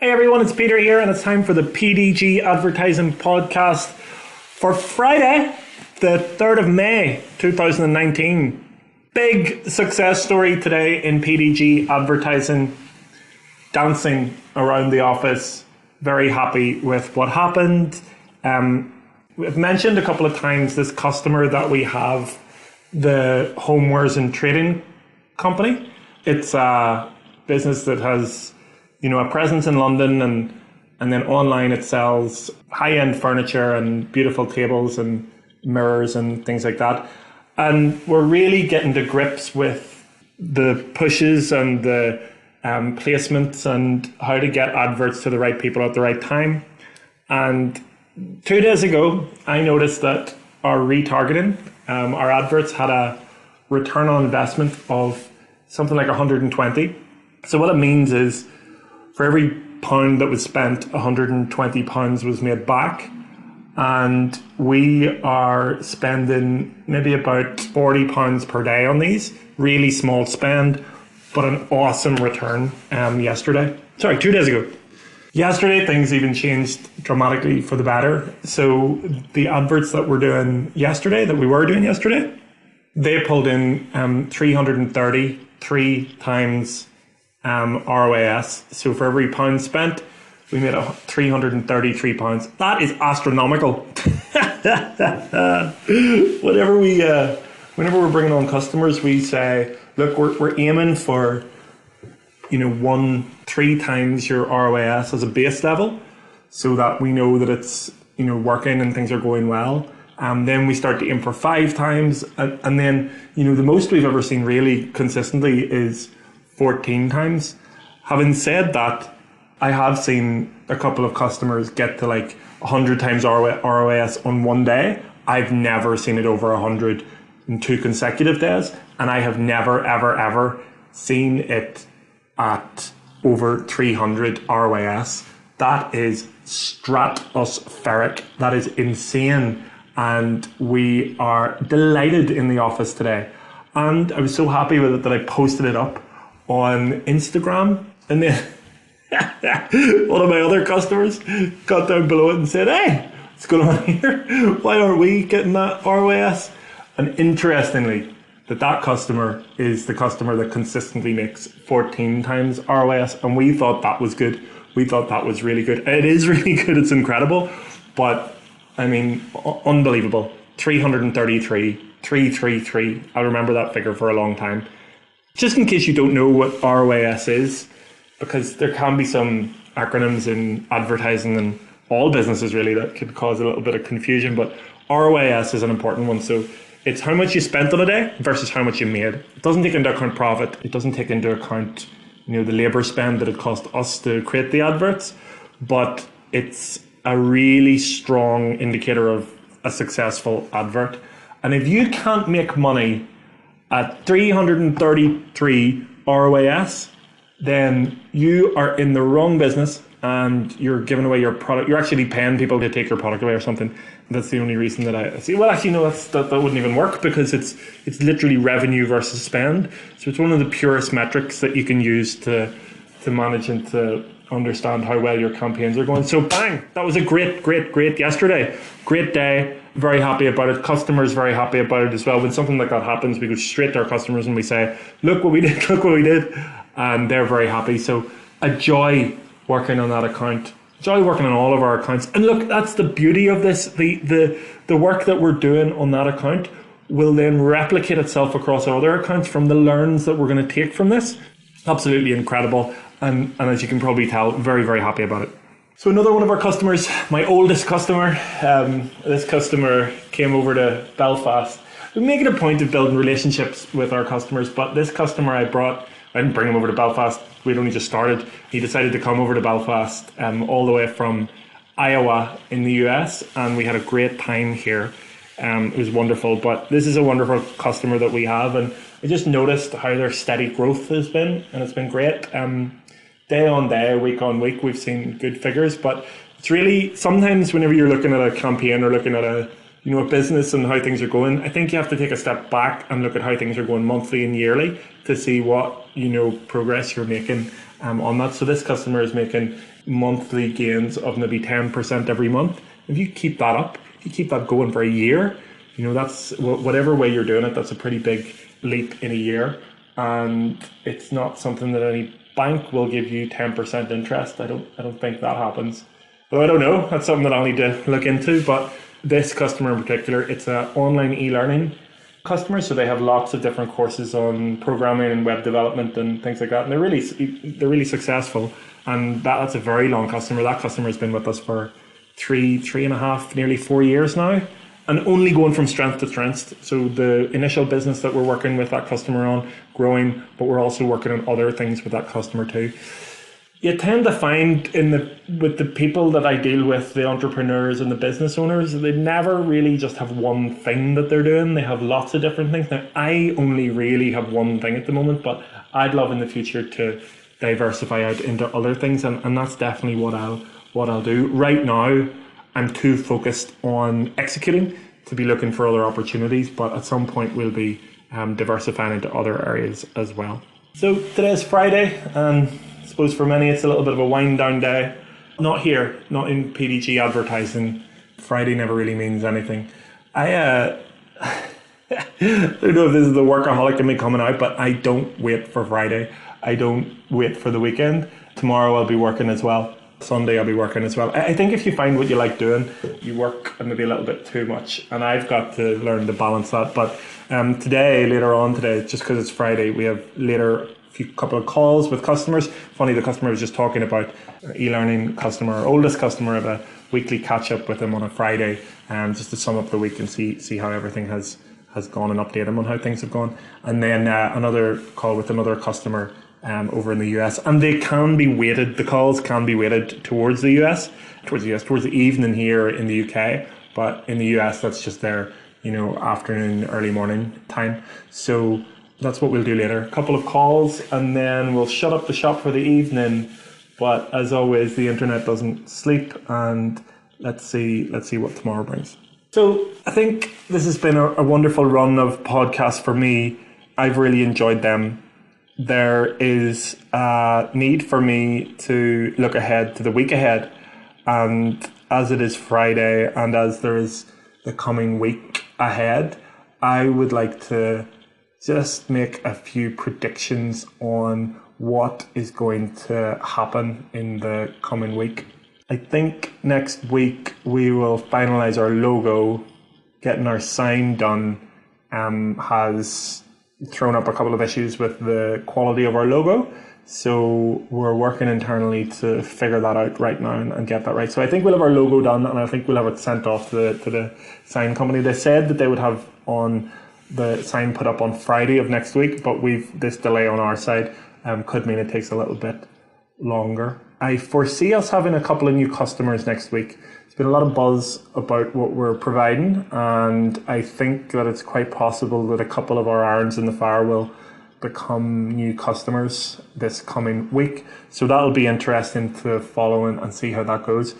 Hey everyone, it's Peter here, and it's time for the PDG Advertising Podcast for Friday, the 3rd of May, 2019. Big success story today in PDG Advertising. Dancing around the office, very happy with what happened. We've mentioned a couple of times this customer that we have, the homewares and trading company. It's a business that has a presence in London, and then online it sells high-end furniture and beautiful tables and mirrors and things like that. And we're really getting to grips with the pushes and the placements and how to get adverts to the right people at the right time. And 2 days ago, I noticed that our retargeting, our adverts had a return on investment of something like 120. So what it means is, for every pound that was spent, £120 was made back. And we are spending maybe about £40 per day on these. Really small spend, but an awesome return 2 days ago. Yesterday, things even changed dramatically for the better. So the adverts that we were doing yesterday, they pulled in 333 times ROAS. So for every pound spent, we made £333. That is astronomical. Whenever we're bringing on customers, we say, look, we're aiming for 3 times your ROAS as a base level, so that we know that it's working and things are going well. Then we start to aim for 5 times, and then the most we've ever seen really consistently is 14 times. Having said that, I have seen a couple of customers get to like 100 times ROAS on one day. I've never seen it over 100 in 2 consecutive days, and I have never, ever seen it at over 300 ROAS. That is stratospheric. That is insane. And we are delighted in the office today. And I was so happy with it that I posted it up on Instagram, and then one of my other customers got down below it and said, hey, what's going on here? Why aren't we getting that ROAS? And interestingly, that customer is the customer that consistently makes 14 times ROAS, and we thought that was good. We thought that was really good. It is really good. It's incredible. But I mean, unbelievable. 333, 333. I remember that figure for a long time. Just in case you don't know what ROAS is, because there can be some acronyms in advertising and all businesses really that could cause a little bit of confusion, but ROAS is an important one. So it's how much you spent on a day versus how much you made. It doesn't take into account profit. It doesn't take into account the labor spend that it cost us to create the adverts, but it's a really strong indicator of a successful advert. And if you can't make money at 333 ROAS, then you are in the wrong business and you're giving away your product. You're actually paying people to take your product away or something. That's the only reason that I see. Well, actually, no, that wouldn't even work, because it's literally revenue versus spend. So it's one of the purest metrics that you can use to manage and to understand how well your campaigns are going. So bang, that was a great yesterday. Great day. Very happy about it. Customers very happy about it as well. When something like that happens, we go straight to our customers and we say, look what we did, and they're very happy. So a joy working on that account. Joy working on all of our accounts. And look, that's the beauty of this. The work that we're doing on that account will then replicate itself across our other accounts from the learns that we're going to take from this. Absolutely incredible. And as you can probably tell, very, very happy about it. So another one of our customers, my oldest customer, this customer came over to Belfast. We make it a point of building relationships with our customers, but this customer I didn't bring him over to Belfast. We'd only just started. He decided to come over to Belfast all the way from Iowa in the US, and we had a great time here. It was wonderful, but this is a wonderful customer that we have, and I just noticed how their steady growth has been, and it's been great. Day on day, week on week, we've seen good figures, but it's really, sometimes whenever you're looking at a campaign or looking at a business and how things are going, I think you have to take a step back and look at how things are going monthly and yearly to see what, progress you're making on that. So this customer is making monthly gains of maybe 10% every month. If you keep that up, if you keep that going for a year, that's whatever way you're doing it, that's a pretty big leap in a year. And it's not something that any bank will give you 10% interest. I don't think that happens. Though I don't know, that's something that I'll need to look into. But this customer in particular, it's an online e-learning customer, so they have lots of different courses on programming and web development and things like that, and they're really successful. And that's a very long customer. That customer has been with us for three and a half, nearly 4 years now, and only going from strength to strength. So the initial business that we're working with that customer on, growing, but we're also working on other things with that customer too. You tend to find with the people that I deal with, the entrepreneurs and the business owners, they never really just have one thing that they're doing. They have lots of different things. Now, I only really have one thing at the moment, but I'd love in the future to diversify out into other things, and that's definitely what I'll do. Right now, I'm too focused on executing to be looking for other opportunities, but at some point we'll be diversifying into other areas as well. So today's Friday, and I suppose for many it's a little bit of a wind down day. Not here, not in PDG Advertising. Friday never really means anything. I don't know if this is the workaholic in me coming out, but I don't wait for Friday. I don't wait for the weekend. Tomorrow I'll be working as well. Sunday I'll be working as well. I think if you find what you like doing, you work maybe a little bit too much, and I've got to learn to balance that. But later on today, just because it's Friday, we have couple of calls with customers. Funny, the customer was just talking about e-learning customer, our oldest customer. Of a weekly catch up with him on a Friday, just to sum up the week and see how everything has gone and update him on how things have gone. And then another call with another customer over in the US, and they can be weighted. The calls can be weighted towards the towards the evening here in the UK, but in the US that's just their afternoon, early morning time. So that's what we'll do later. A couple of calls, and then we'll shut up the shop for the evening. But as always, the internet doesn't sleep, and let's see what tomorrow brings. So I think this has been a wonderful run of podcasts for me. I've really enjoyed them. There is a need for me to look ahead to the week ahead, and as it is Friday and as there is the coming week ahead, I would like to just make a few predictions on what is going to happen in the coming week. I think next week we will finalize our logo. Getting our sign done has thrown up a couple of issues with the quality of our logo. So we're working internally to figure that out right now and get that right. So I think we'll have our logo done, and I think we'll have it sent off to the sign company. They said that they would have on the sign put up on Friday of next week, but this delay on our side could mean it takes a little bit longer. I foresee us having a couple of new customers next week. There's been a lot of buzz about what we're providing, and I think that it's quite possible that a couple of our irons in the fire will become new customers this coming week. So that'll be interesting to follow and see how that goes.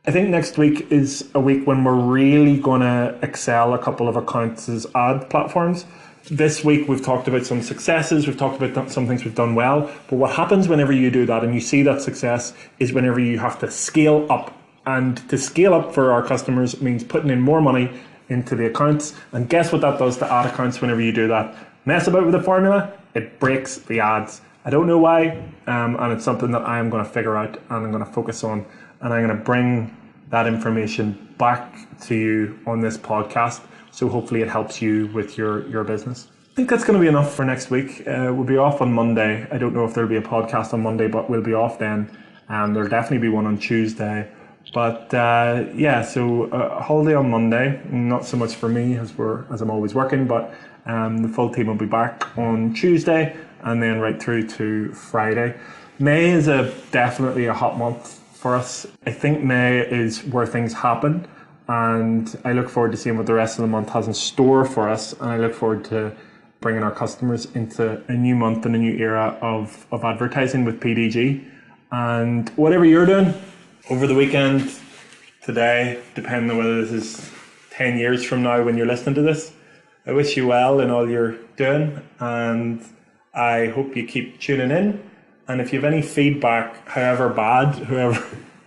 I think next week is a week when we're really going to excel a couple of accounts as ad platforms. This week we've talked about some successes, we've talked about some things we've done well, but what happens whenever you do that and you see that success is whenever you have to scale up. And to scale up for our customers means putting in more money into the accounts. And guess what that does to ad accounts whenever you do that? Mess about with the formula, it breaks the ads. I don't know why, and it's something that I'm going to figure out and I'm going to focus on, and I'm going to bring that information back to you on this podcast. So hopefully it helps you with your business. I think that's going to be enough for next week. We'll be off on Monday. I don't know if there'll be a podcast on Monday, but we'll be off then. There'll definitely be one on Tuesday. But so a holiday on Monday, not so much for me as I'm always working, but the full team will be back on Tuesday and then right through to Friday. May is definitely a hot month for us. I think May is where things happen, and I look forward to seeing what the rest of the month has in store for us, and I look forward to bringing our customers into a new month and a new era of advertising with PDG. And whatever you're doing over the weekend, today, depending on whether this is 10 years from now when you're listening to this, I wish you well in all you're doing, and I hope you keep tuning in And if you have any feedback, however bad,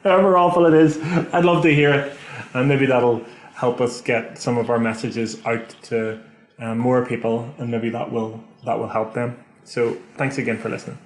however awful it is, I'd love to hear it. And maybe that'll help us get some of our messages out to more people, and maybe that will help them. So thanks again for listening.